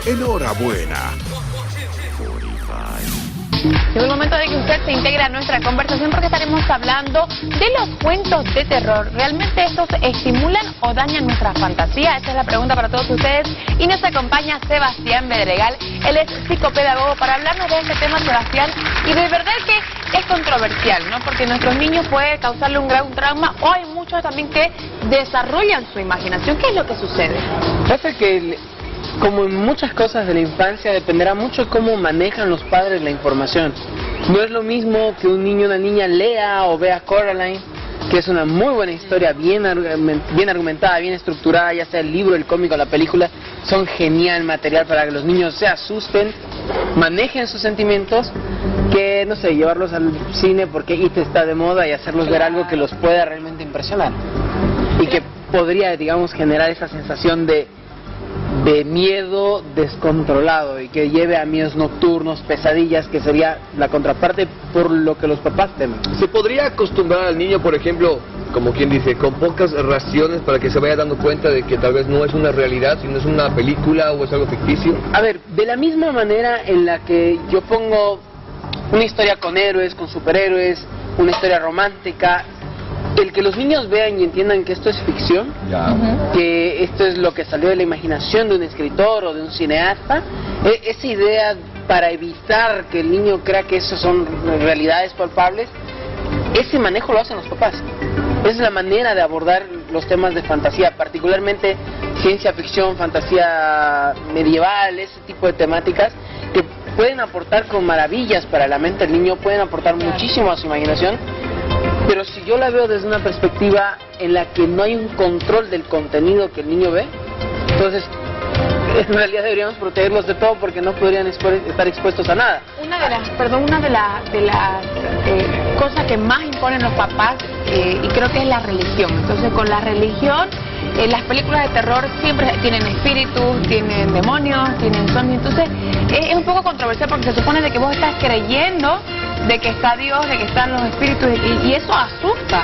Enhorabuena. Llegó el momento de que usted se integre a nuestra conversación porque estaremos hablando de los cuentos de terror. ¿Realmente estos estimulan o dañan nuestra fantasía? Esa es la pregunta para todos ustedes. Y nos acompaña Sebastián Bedregal. Él es psicopedagogo para hablarnos de este tema, Sebastián. Y de verdad que es controversial, ¿no? Porque nuestros niños puede causarle un gran trauma o hay muchos también que desarrollan su imaginación. ¿Qué es lo que sucede? Pasa que como en muchas cosas de la infancia, dependerá mucho cómo manejan los padres la información. No es lo mismo que un niño o una niña lea o vea Coraline, que es una muy buena historia, bien argumentada, bien estructurada, ya sea el libro, el cómic o la película, son genial material para que los niños se asusten, manejen sus sentimientos, que, no sé, llevarlos al cine porque IT está de moda y hacerlos ver algo que los pueda realmente impresionar. Y que podría, digamos, generar esa sensación de miedo descontrolado y que lleve a miedos nocturnos, pesadillas, que sería la contraparte por lo que los papás temen. ¿Se podría acostumbrar al niño, por ejemplo, como quien dice, con pocas raciones para que se vaya dando cuenta de que tal vez no es una realidad, sino es una película o es algo ficticio? A ver, de la misma manera en la que yo pongo una historia con héroes, con superhéroes, una historia romántica, el que los niños vean y entiendan que esto es ficción, que esto es lo que salió de la imaginación de un escritor o de un cineasta, esa idea para evitar que el niño crea que eso son realidades palpables, ese manejo lo hacen los papás. Es la manera de abordar los temas de fantasía, particularmente ciencia ficción, fantasía medieval, ese tipo de temáticas que pueden aportar con maravillas para la mente del niño, pueden aportar muchísimo a su imaginación. Pero si yo la veo desde una perspectiva en la que no hay un control del contenido que el niño ve, entonces en realidad deberíamos protegerlos de todo porque no podrían estar expuestos a nada. Una de las cosas que más imponen los papás, y creo que es la religión. Entonces con la religión, las películas de terror siempre tienen espíritus, tienen demonios, tienen zombies. Entonces es un poco controversial porque se supone de que vos estás creyendo de que está Dios, de que están los espíritus, y eso asusta.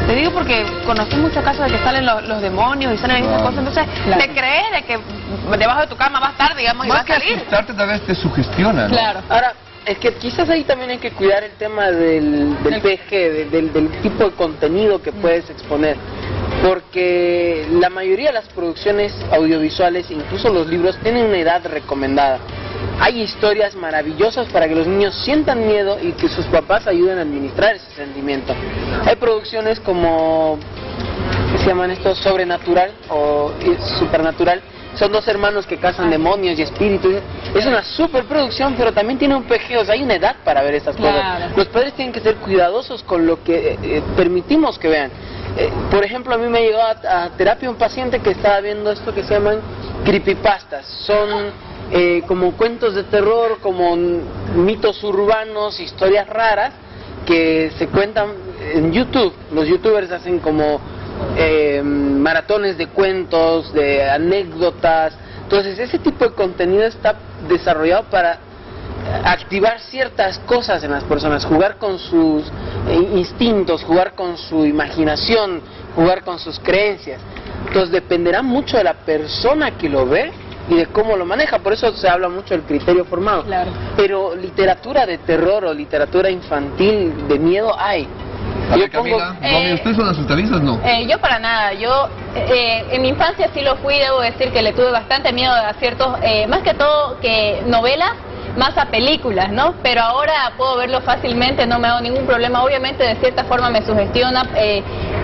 Te digo porque conocí muchos casos de que salen los demonios y salen esas cosas, entonces te crees de que debajo de tu cama va a estar, digamos, y va a salir. Más que asustarte, tal vez te sugestiona, ¿no? Claro. Ahora, es que quizás ahí también hay que cuidar el tema del PG, del tipo de contenido que puedes exponer. Porque la mayoría de las producciones audiovisuales, incluso los libros, tienen una edad recomendada. Hay historias maravillosas para que los niños sientan miedo y que sus papás ayuden a administrar ese sentimiento. Hay producciones como, ¿qué se llaman estos? Sobrenatural o supernatural. Son dos hermanos que cazan demonios y espíritus. Es una superproducción, pero también tiene un PG, o sea, hay una edad para ver estas cosas. Los padres tienen que ser cuidadosos con lo que permitimos que vean. Por ejemplo, a mí me llegó a terapia un paciente que estaba viendo esto que se llaman creepypastas. Son como cuentos de terror, como mitos urbanos, historias raras que se cuentan en YouTube. Los youtubers hacen como maratones de cuentos, de anécdotas. Entonces ese tipo de contenido está desarrollado para activar ciertas cosas en las personas, jugar con sus instintos, jugar con su imaginación, jugar con sus creencias. Entonces dependerá mucho de la persona que lo ve y de cómo lo maneja, por eso se habla mucho del criterio formado. Claro. Pero literatura de terror o literatura infantil de miedo hay. Yo Camila, ¿ustedes son asustadizas? No. Yo para nada. Yo en mi infancia sí lo fui, debo decir que le tuve bastante miedo a ciertos, más que todo que novelas, más a películas, ¿no? Pero ahora puedo verlo fácilmente, no me hago ningún problema. Obviamente de cierta forma me sugestiona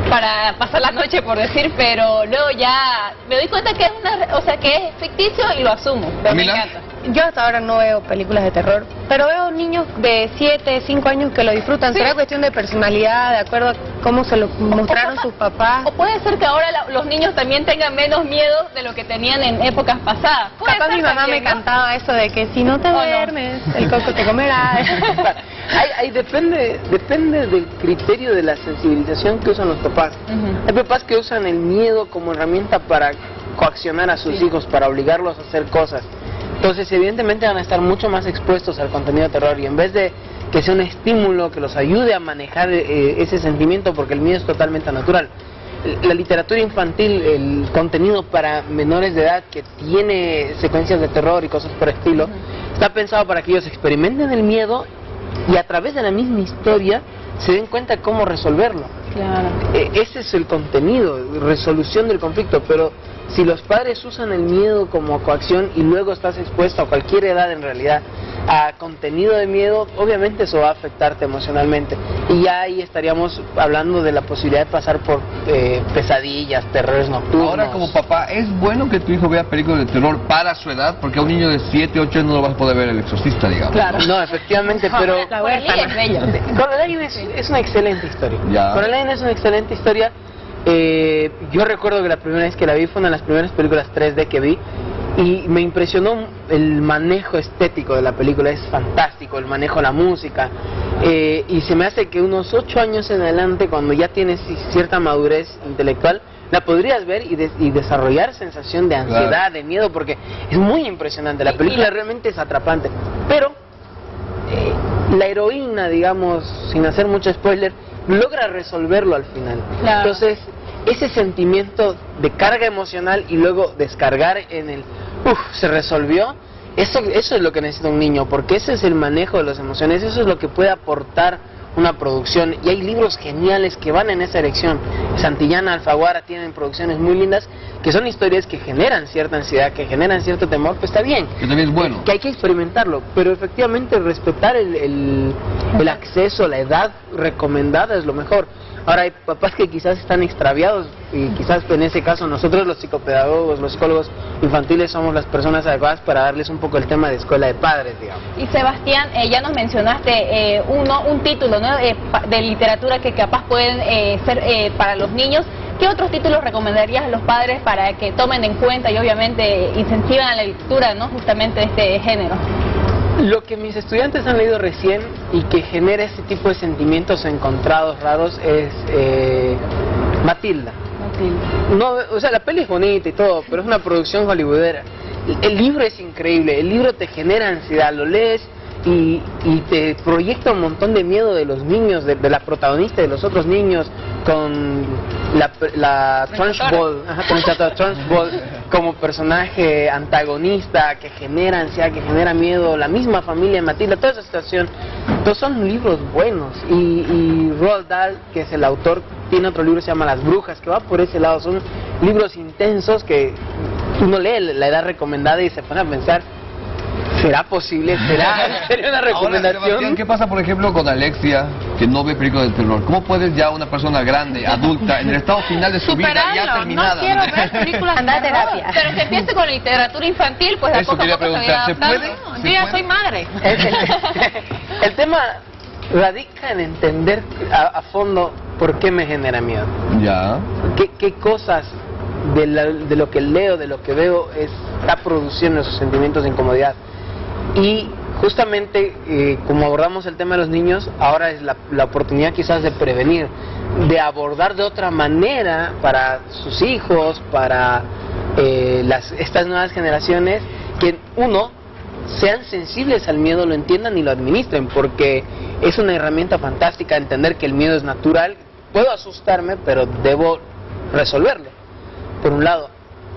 para pasar la noche, por decir, pero luego ya me doy cuenta que es que es ficticio y lo asumo. Pero me encanta. Yo hasta ahora no veo películas de terror, pero veo niños de 7, 5 años que lo disfrutan. ¿Será cuestión de personalidad, de acuerdo a cómo se lo mostraron sus papás? O puede ser que ahora los niños también tengan menos miedo de lo que tenían en épocas pasadas. Capaz mi mamá me cantaba eso de que si no te duermes, el coco te comerá. Depende del criterio de la sensibilización que usan los papás. Hay papás que usan el miedo como herramienta para coaccionar a sus hijos, para obligarlos a hacer cosas. Entonces evidentemente van a estar mucho más expuestos al contenido de terror, y en vez de que sea un estímulo que los ayude a manejar ese sentimiento, porque el miedo es totalmente natural, la literatura infantil, el contenido para menores de edad que tiene secuencias de terror y cosas por el estilo, está pensado para que ellos experimenten el miedo y a través de la misma historia se den cuenta de cómo resolverlo. Claro. Ese es el contenido, resolución del conflicto, pero si los padres usan el miedo como coacción y luego estás expuesto a cualquier edad en realidad a contenido de miedo, obviamente eso va a afectarte emocionalmente y ya ahí estaríamos hablando de la posibilidad de pasar por pesadillas, terrores nocturnos. Ahora, como papá, ¿es bueno que tu hijo vea películas de terror para su edad? Porque a un niño de 7, 8 años no lo vas a poder ver El Exorcista, digamos. Claro. No, efectivamente, pero La huérfana es bello. Coraline es una excelente historia. Ya. Coraline es una excelente historia. Yo recuerdo que la primera vez que la vi fue una de las primeras películas 3D que vi y me impresionó el manejo estético de la película, es fantástico, el manejo de la música, y se me hace que unos 8 años en adelante, cuando ya tienes cierta madurez intelectual, la podrías ver y desarrollar sensación de ansiedad, Claro. de miedo, porque es muy impresionante, la película realmente es atrapante, pero la heroína, digamos, sin hacer mucho spoiler, logra resolverlo al final. Claro. Entonces, ese sentimiento de carga emocional y luego descargar en el se resolvió, eso es lo que necesita un niño, porque ese es el manejo de las emociones, eso es lo que puede aportar una producción, y hay libros geniales que van en esa dirección. Santillana, Alfaguara tienen producciones muy lindas que son historias que generan cierta ansiedad, que generan cierto temor, pues está bien, Que también es bueno. que hay que experimentarlo, pero efectivamente respetar el acceso, la edad recomendada es lo mejor. Ahora hay papás que quizás están extraviados y quizás en ese caso nosotros los psicopedagogos, los psicólogos infantiles somos las personas adecuadas para darles un poco el tema de escuela de padres, digamos. Y Sebastián, ya nos mencionaste un título, ¿no? De literatura que capaz pueden ser para los niños. ¿Qué otros títulos recomendarías a los padres para que tomen en cuenta y obviamente incentiven a la lectura, ¿no? Justamente de este género? Lo que mis estudiantes han leído recién y que genera este tipo de sentimientos encontrados raros es Matilda. No, o sea, la peli es bonita y todo, pero es una producción hollywoodera. El libro es increíble, el libro te genera ansiedad, lo lees y te proyecta un montón de miedo de los niños, de la protagonista y de los otros niños, con la Trunchbull, Trunchbull como personaje antagonista que genera ansiedad, que genera miedo, la misma familia de Matilda, toda esa situación. Entonces son libros buenos y Roald Dahl, que es el autor, tiene otro libro que se llama Las Brujas, que va por ese lado. Son libros intensos que uno lee la edad recomendada y se pone a pensar, ¿será posible? ¿Sería una recomendación? Ahora, Sebastián, ¿qué pasa, por ejemplo, con Alexia, que no ve películas de terror? ¿Cómo puedes ya una persona grande, adulta, en el estado final de su vida, ya terminada? No quiero ver películas de Anda a terror. terapia. Pero que empiece con literatura infantil, pues a Eso poco a quería poco se va preguntar, ¿se adaptando. puede? No, ¿Se yo ya puede? soy madre. El tema radica en entender a fondo por qué me genera miedo. Ya. ¿Qué cosas de lo que leo, de lo que veo, está produciendo esos sentimientos de incomodidad? Y justamente, como abordamos el tema de los niños, ahora es la oportunidad quizás de prevenir, de abordar de otra manera para sus hijos, para estas nuevas generaciones, que uno, sean sensibles al miedo, lo entiendan y lo administren, porque es una herramienta fantástica entender que el miedo es natural. Puedo asustarme, pero debo resolverlo, por un lado.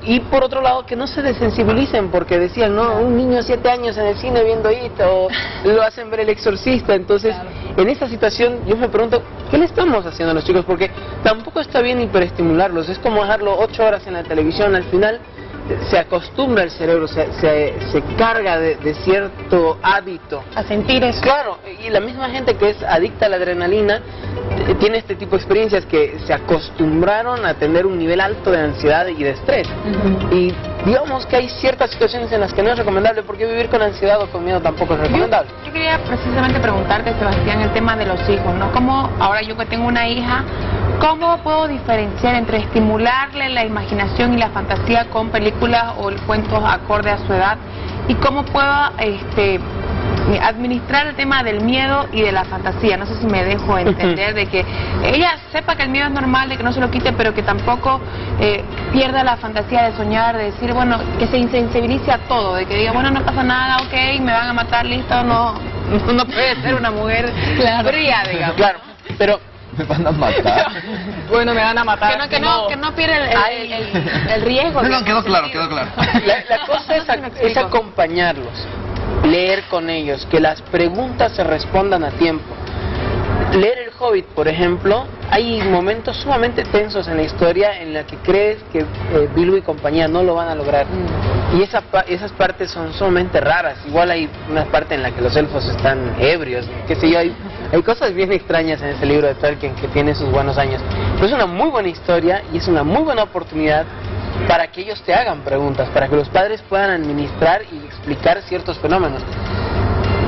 Y por otro lado, que no se desensibilicen, porque decían, no, un niño de 7 años en el cine viendo It, o lo hacen ver El Exorcista. Entonces, en esa situación, yo me pregunto, ¿qué le estamos haciendo a los chicos? Porque tampoco está bien hiperestimularlos, es como dejarlo 8 horas en la televisión, al final se acostumbra el cerebro, se carga de cierto hábito. A sentir eso. Claro, y la misma gente que es adicta a la adrenalina tiene este tipo de experiencias, que se acostumbraron a tener un nivel alto de ansiedad y de estrés. Y digamos que hay ciertas situaciones en las que no es recomendable, porque vivir con ansiedad o con miedo tampoco es recomendable. Yo quería precisamente preguntarte, Sebastián, el tema de los hijos, ¿no? ¿Cómo, ahora yo que tengo una hija, cómo puedo diferenciar entre estimularle la imaginación y la fantasía con películas o cuentos acorde a su edad? ¿Y cómo puedo administrar el tema del miedo y de la fantasía? No sé si me dejo entender, de que ella sepa que el miedo es normal, de que no se lo quite, pero que tampoco pierda la fantasía de soñar, de decir, bueno, que se insensibilice a todo, de que diga, bueno, no pasa nada, ok, me van a matar, listo, no puede ser una mujer fría, digamos. Claro, pero Me van a matar. Bueno, me van a matar. Que no pierda el riesgo. No, quedó claro. La cosa es acompañarlos, leer con ellos, que las preguntas se respondan a tiempo. Leer El Hobbit, por ejemplo, hay momentos sumamente tensos en la historia en la que crees que Bilbo y compañía no lo van a lograr. Y esas partes son sumamente raras. Igual hay una parte en la que los elfos están ebrios, qué sé yo, hay cosas bien extrañas en ese libro de Tolkien que tiene sus buenos años. Pero es una muy buena historia y es una muy buena oportunidad para que ellos te hagan preguntas, para que los padres puedan administrar y explicar ciertos fenómenos.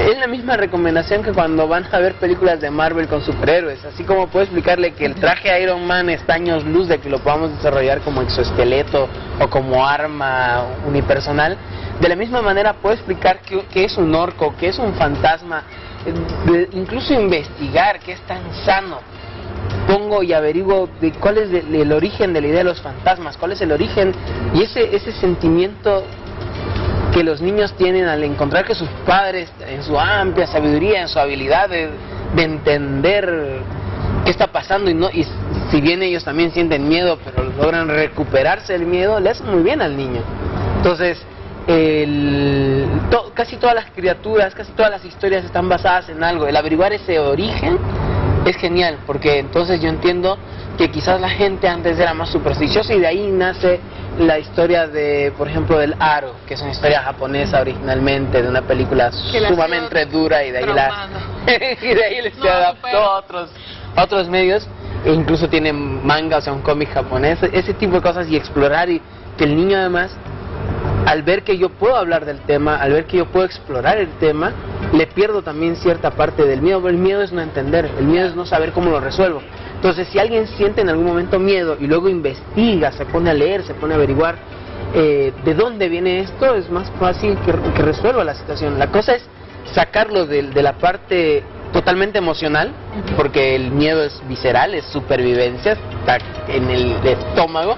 Es la misma recomendación que cuando van a ver películas de Marvel con superhéroes, así como puedo explicarle que el traje de Iron Man está años luz de que lo podamos desarrollar como exoesqueleto o como arma unipersonal, de la misma manera puedo explicar qué es un orco, qué es un fantasma, incluso investigar qué es tan sano. Pongo y averiguo de cuál es el origen de la idea de los fantasmas, cuál es el origen y ese sentimiento que los niños tienen al encontrar que sus padres, en su amplia sabiduría, en su habilidad de entender qué está pasando y si bien ellos también sienten miedo, pero logran recuperarse del miedo, le hace muy bien al niño. Entonces, casi todas las criaturas, casi todas las historias están basadas en algo. El averiguar ese origen es genial, porque entonces yo entiendo que quizás la gente antes era más supersticiosa y de ahí nace la historia de, por ejemplo, del Aro, que es una historia japonesa originalmente, de una película sumamente dura y de ahí se adaptó a otros medios, e incluso tiene manga, o sea, un cómic japonés, ese tipo de cosas, y explorar, y que el niño además, al ver que yo puedo hablar del tema, al ver que yo puedo explorar el tema, le pierdo también cierta parte del miedo. El miedo es no entender, el miedo es no saber cómo lo resuelvo. Entonces, si alguien siente en algún momento miedo y luego investiga, se pone a leer, se pone a averiguar de dónde viene esto, es más fácil que resuelva la situación. La cosa es sacarlo de la parte totalmente emocional, porque el miedo es visceral, es supervivencia, está en el estómago,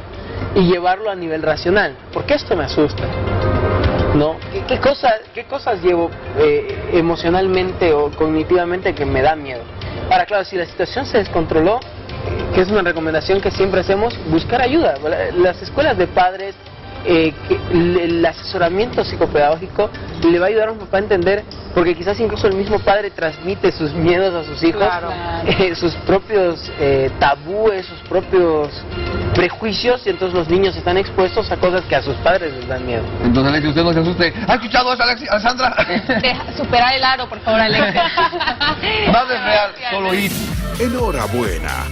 y llevarlo a nivel racional. ¿Por qué esto me asusta? ¿No? ¿Qué cosas llevo emocionalmente o cognitivamente que me da miedo? Ahora, claro, si la situación se descontroló, que es una recomendación que siempre hacemos, buscar ayuda. Las escuelas de padres, el asesoramiento psicopedagógico le va a ayudar a un papá a entender, porque quizás incluso el mismo padre transmite sus miedos a sus hijos, sus propios tabúes, sus propios prejuicios, y entonces los niños están expuestos a cosas que a sus padres les dan miedo. Entonces, Alexis, usted no se asuste. ¿Ha escuchado eso, Alexandra? Superar el aro, por favor, Alexis. Nada es real, solo ir. Enhorabuena,